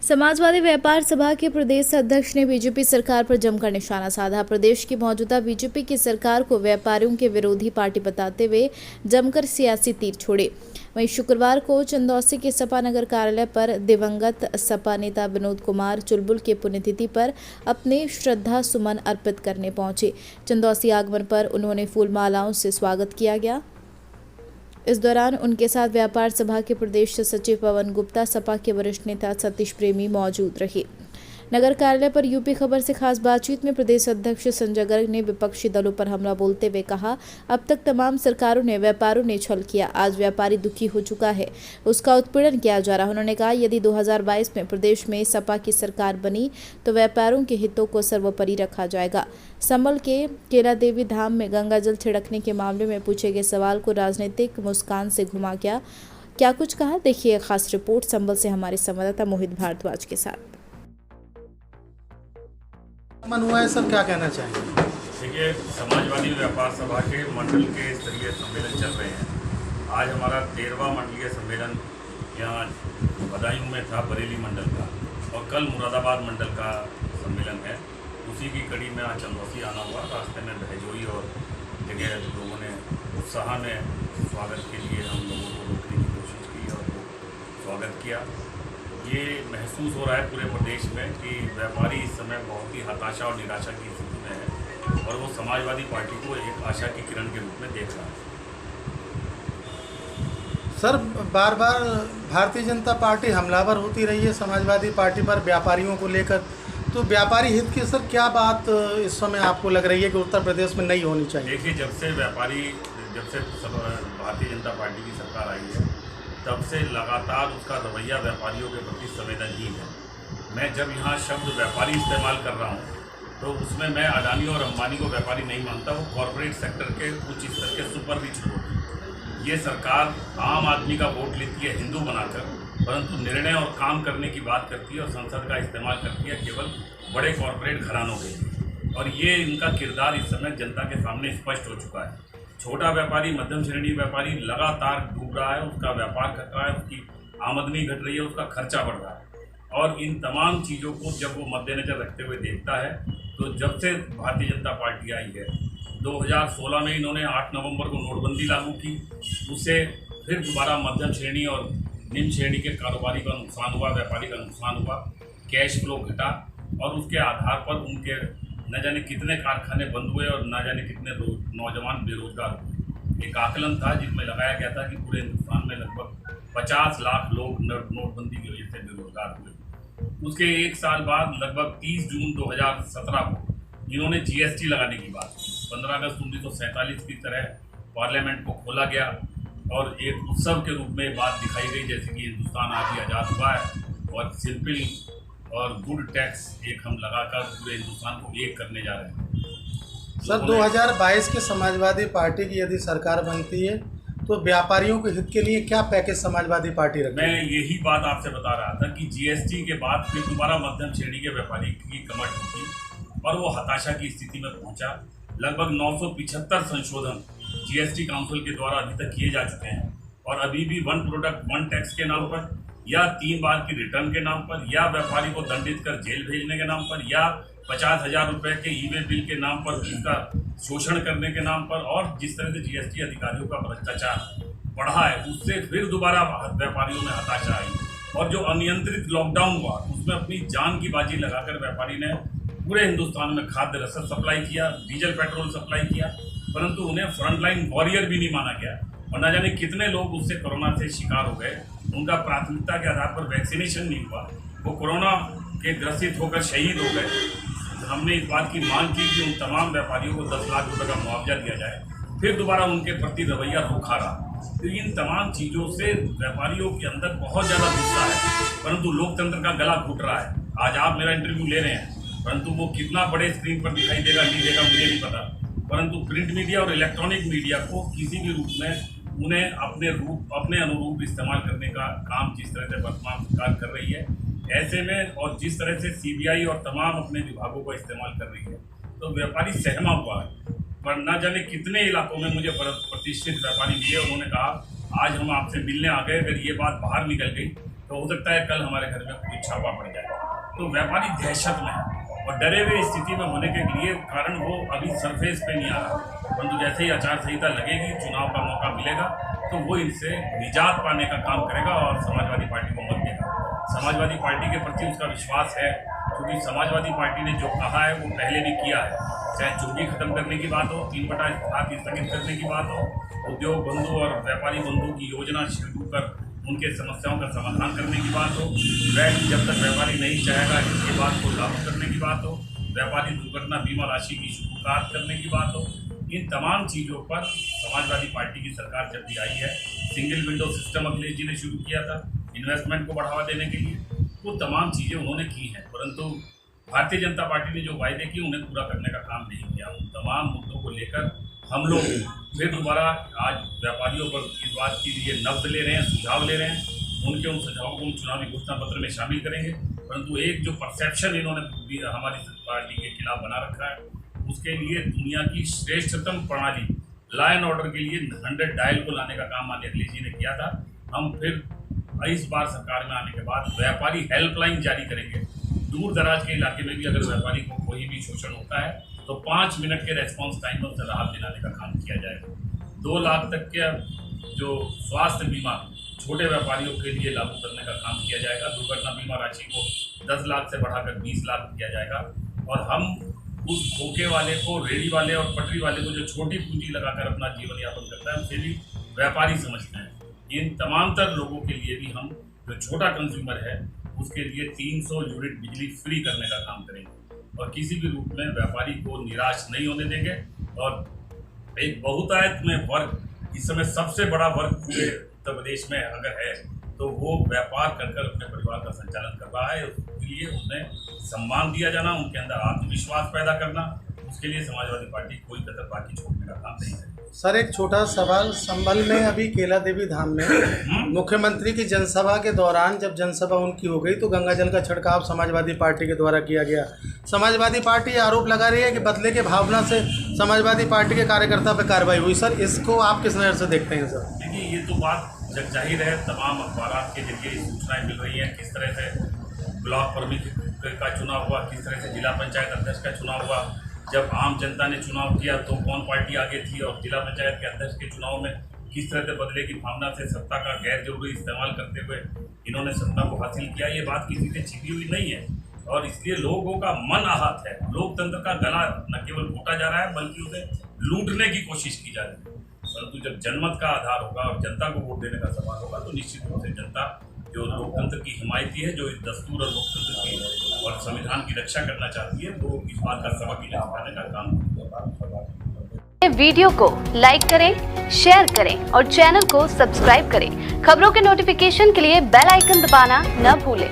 समाजवादी व्यापार सभा के प्रदेश अध्यक्ष ने बीजेपी सरकार पर जमकर निशाना साधा। प्रदेश की मौजूदा बीजेपी की सरकार को व्यापारियों के विरोधी पार्टी बताते हुए जमकर सियासी तीर छोड़े। वहीं शुक्रवार को चंदौसी के सपा नगर कार्यालय पर दिवंगत सपा नेता विनोद कुमार चुलबुल के पुण्यतिथि पर अपने श्रद्धा सुमन अर्पित करने पहुंचे। चंदौसी आगमन पर उन्होंने फूल मालाओं से स्वागत किया गया। इस दौरान उनके साथ व्यापार सभा के प्रदेश सचिव पवन गुप्ता, सपा के वरिष्ठ नेता सतीश प्रेमी मौजूद रहे। नगर कार्यालय पर यूपी खबर से खास बातचीत में प्रदेश अध्यक्ष संजय गर्ग ने विपक्षी दलों पर हमला बोलते हुए कहा, अब तक तमाम सरकारों ने व्यापारियों ने छल किया, आज व्यापारी दुखी हो चुका है, उसका उत्पीड़न किया जा रहा है। उन्होंने कहा, यदि 2022 में प्रदेश में सपा की सरकार बनी तो व्यापारियों के हितों को सर्वोपरि रखा जाएगा। संभल के केला देवी धाम में गंगा जल छिड़कने के मामले में पूछे गए सवाल को राजनीतिक मुस्कान से घुमा गया। क्या कुछ कहा, देखिए खास रिपोर्ट संभल से हमारे संवाददाता मोहित भारद्वाज के साथ। मन हुआ है सर, क्या कहना चाहेंगे? देखिए, समाजवादी व्यापार सभा के मंडल के स्तरीय सम्मेलन चल रहे हैं। आज हमारा 13वां मंडलीय सम्मेलन यहाँ बदायूं में था, बरेली मंडल का, और कल मुरादाबाद मंडल का सम्मेलन है। उसी की कड़ी में आज चंदौसी आना हुआ। रास्ते में बहजोई और जगह लोगों ने उत्साह में स्वागत के लिए हम लोगों को रोकने की कोशिश की और स्वागत किया। ये महसूस हो रहा है पूरे प्रदेश में कि व्यापारी इस समय बहुत ही हताशा और निराशा की स्थिति में है और वो समाजवादी पार्टी को एक आशा की किरण के रूप में देख रहा है। सर, बार बार भारतीय जनता पार्टी हमलावर होती रही है समाजवादी पार्टी पर व्यापारियों को लेकर, तो व्यापारी हित की सर क्या बात इस समय आपको लग रही है कि उत्तर प्रदेश में नहीं होनी चाहिए? देखिए, जब से भारतीय जनता पार्टी की सरकार आई है तब से लगातार उसका रवैया व्यापारियों के प्रति संवेदनहीन है। मैं जब यहाँ शब्द व्यापारी इस्तेमाल कर रहा हूँ तो उसमें मैं अडानी और अंबानी को व्यापारी नहीं मानता। वो कॉरपोरेट सेक्टर के उच्च स्तर के सुपर रिच लोग हैं। ये सरकार आम आदमी का वोट लेती है हिंदू बनाकर, परंतु निर्णय और काम करने की बात करती है और संसद का इस्तेमाल करती है केवल बड़े कॉरपोरेट घरानों के लिए। और ये इनका किरदार इस समय जनता के सामने स्पष्ट हो चुका है। छोटा व्यापारी, मध्यम श्रेणी व्यापारी लगातार डूब रहा है, उसका व्यापार घट रहा है, उसकी आमदनी घट रही है, उसका खर्चा बढ़ रहा है। और इन तमाम चीज़ों को जब वो मद्देनजर रखते हुए देखता है तो जब से भारतीय जनता पार्टी आई है 2016 में इन्होंने 8 नवंबर को नोटबंदी लागू की, उससे फिर दोबारा मध्यम श्रेणी और निम्न श्रेणी के कारोबारी का नुकसान हुआ, व्यापारी का नुकसान हुआ, कैश फ्लो घटा और उसके आधार पर उनके न जाने कितने कारखाने बंद हुए और न जाने कितने नौजवान बेरोजगार हुए। एक आकलन था जिसमें लगाया गया था कि पूरे हिंदुस्तान में लगभग 50 लाख लोग नोटबंदी की वजह से बेरोजगार हुए। उसके एक साल बाद लगभग 30 जून 2017 को इन्होंने जीएसटी लगाने की बात की। 15 अगस्त 1947 की तरह पार्लियामेंट को खोला गया और एक उत्सव के रूप में बात दिखाई गई जैसे कि हिंदुस्तान आज ही आज़ाद हुआ है और सिंपल और गुड टैक्स एक हम लगाकर पूरे हिंदुस्तान को एक करने जा रहे हैं। सर, 2022 के समाजवादी पार्टी की यदि सरकार बनती है तो व्यापारियों के हित के लिए क्या पैकेज समाजवादी पार्टी रखेगी? मैं यही बात आपसे बता रहा था कि जीएसटी के बाद फिर दोबारा मध्यम श्रेणी के व्यापारी की कमर टूटी और वो हताशा की स्थिति में पहुंचा। लगभग 975 संशोधन जीएसटी काउंसिल के द्वारा अभी तक किए जा चुके हैं और अभी भी वन प्रोडक्ट वन टैक्स के नाम पर या 3 बार की रिटर्न के नाम पर या व्यापारी को दंडित कर जेल भेजने के नाम पर या 50,000 रुपये के ई-वे बिल के नाम पर उसका शोषण करने के नाम पर और जिस तरह से जीएसटी अधिकारियों का भ्रष्टाचार बढ़ा है उससे फिर दोबारा व्यापारियों में हताशा आई और जो अनियंत्रित लॉकडाउन हुआ उसमें अपनी जान की बाजी लगाकर व्यापारी ने पूरे हिंदुस्तान में खाद्य रसद सप्लाई किया, डीजल पेट्रोल सप्लाई किया, परंतु उन्हें फ्रंटलाइन वॉरियर भी नहीं माना गया और न जाने कितने लोग उससे कोरोना से शिकार हो गए। उनका प्राथमिकता के आधार पर वैक्सीनेशन नहीं हुआ, वो कोरोना के ग्रसित होकर शहीद हो गए। हमने इस बात की मांग की कि उन तमाम व्यापारियों को 10 लाख रुपए का मुआवजा दिया जाए, फिर दोबारा उनके प्रति रवैया रुखा रहा। तो इन तमाम चीज़ों से व्यापारियों के अंदर बहुत ज़्यादा गुस्सा है, परंतु लोकतंत्र का गला घुट रहा है। आज आप मेरा इंटरव्यू ले रहे हैं, परंतु वो कितना बड़े स्क्रीन पर दिखाई देगा नहीं देगा मुझे नहीं पता, परंतु प्रिंट मीडिया और इलेक्ट्रॉनिक मीडिया को किसी भी रूप में उन्हें अपने अनुरूप इस्तेमाल करने का काम जिस तरह से वर्तमान सरकार कर रही है, ऐसे में और जिस तरह से सीबीआई और तमाम अपने विभागों का इस्तेमाल कर रही है, तो व्यापारी सहमा हुआ है। पर न जाने कितने इलाकों में मुझे प्रतिष्ठित व्यापारी मिले, उन्होंने कहा आज हम आपसे मिलने आ गए, अगर ये बात बाहर निकल गई तो हो सकता है कल हमारे घर में कोई छापा पड़ जाए। तो व्यापारी दहशत में है और डरे हुए स्थिति में होने के लिए कारण वो अभी सरफेस पे नहीं आ रहा, परंतु जैसे ही आचार संहिता लगेगी, चुनाव का मौका मिलेगा, तो वो इनसे निजात पाने का काम करेगा और समाजवादी पार्टी को मत देगा। समाजवादी पार्टी के प्रति उसका विश्वास है, क्योंकि समाजवादी पार्टी ने जो कहा है वो पहले भी किया है, चाहे चोरी खत्म करने की बात हो, 3/7 स्थगित करने की बात हो, उद्योग बंधु और व्यापारी बंधु की योजना शुरू कर उनके समस्याओं का समाधान करने की बात हो, वैट जब तक व्यापारी नहीं चाहेगा इसके बाद को लागू करने की बात हो, व्यापारी दुर्घटना बीमा राशि की शुरुआत करने की बात हो, इन तमाम चीज़ों पर समाजवादी पार्टी की सरकार जब भी आई है, single window system Akhilesh ji ने शुरू किया था इन्वेस्टमेंट को बढ़ावा देने के लिए, वो तमाम चीज़ें उन्होंने की हैं, परंतु भारतीय जनता पार्टी ने जो वायदे किए उन्हें पूरा करने का काम नहीं किया। उन तमाम मुद्दों को लेकर हम लोग फिर दोबारा आज व्यापारियों पर इस बात के लिए नब्ज ले रहे हैं, सुझाव ले रहे हैं, उनके उन सुझावों को हम चुनावी घोषणा पत्र में शामिल करेंगे। परंतु एक जो परसेप्शन इन्होंने हमारी पार्टी के खिलाफ बना रखा है, उसके लिए दुनिया की श्रेष्ठतम प्रणाली लॉ एंड ऑर्डर के लिए 100 डायल को लाने का काम माननीय अखिलेश जी ने किया था। हम फिर इस बार सरकार में आने के बाद व्यापारी हेल्पलाइन जारी करेंगे। दूर दराज के इलाके में भी अगर व्यापारी को कोई भी शोषण होता है तो 5 मिनट के रेस्पॉन्स टाइम में उसे राहत दिलाने का काम किया जाएगा। 2 लाख तक के जो स्वास्थ्य बीमा छोटे व्यापारियों के लिए लागू करने का काम किया जाएगा। दुर्घटना बीमा राशि को 10 लाख से बढ़ाकर 20 लाख किया जाएगा। और हम उस धोखे वाले को, रेडी वाले और पटरी वाले को जो छोटी पूंजी लगाकर अपना जीवन यापन करता है, उसे भी व्यापारी समझते हैं। इन तमाम तर लोगों के लिए भी हम जो छोटा कंज्यूमर है उसके लिए 300 यूनिट बिजली फ्री करने का काम करेंगे और किसी भी रूप में व्यापारी को निराश नहीं होने देंगे। और एक बहुतायत में वर्ग, इस समय सबसे बड़ा वर्ग पूरे उत्तर प्रदेश में अगर है तो वो व्यापार कर कर अपने परिवार का संचालन कर रहा है। उसके लिए उन्हें सम्मान दिया जाना, उनके अंदर आत्मविश्वास पैदा करना, उसके लिए समाजवादी पार्टी कोई कदर बाकी छोड़ने का काम नहीं है। सर, एक छोटा सवाल, संभल में अभी केला देवी धाम में मुख्यमंत्री की जनसभा के दौरान जब जनसभा उनकी हो गई तो गंगा जल का छिड़काव समाजवादी पार्टी के द्वारा किया गया। समाजवादी पार्टी आरोप लगा रही है कि बदले के भावना से समाजवादी पार्टी के कार्यकर्ता पर कार्रवाई हुई। सर, इसको आप किस नज़र से देखते हैं? सर देखिए, ये तो बात जग जाहिर है, तमाम अखबार के जरिए सूचनाएं मिल रही हैं किस तरह से ब्लॉक प्रमुख का चुनाव हुआ, किस तरह से जिला पंचायत अध्यक्ष का चुनाव हुआ। जब आम जनता ने चुनाव किया तो कौन पार्टी आगे थी और जिला पंचायत के अध्यक्ष के चुनाव में किस तरह से बदले की भावना से सत्ता का गैर जरूरी इस्तेमाल करते हुए इन्होंने सत्ता को हासिल किया। ये बात किसी से छिपी हुई नहीं है और इसलिए लोगों का मन आहत है। लोकतंत्र का गला न केवल घोटा जा रहा है बल्कि उसे लूटने की कोशिश की जा रही है। परंतु जब जनमत का आधार होगा और जनता को वोट देने का सवाल होगा तो निश्चित रूप से जनता जो लोकतंत्र की हिमायती है, जो इस दस्तूर और लोकतंत्र की और संविधान की रक्षा करना चाहती है, वो इस बात का सबक दिलाने का काम। वीडियो को लाइक करें, शेयर करें और चैनल को सब्सक्राइब करें। खबरों के नोटिफिकेशन के लिए बेल आइकन दबाना न भूलें।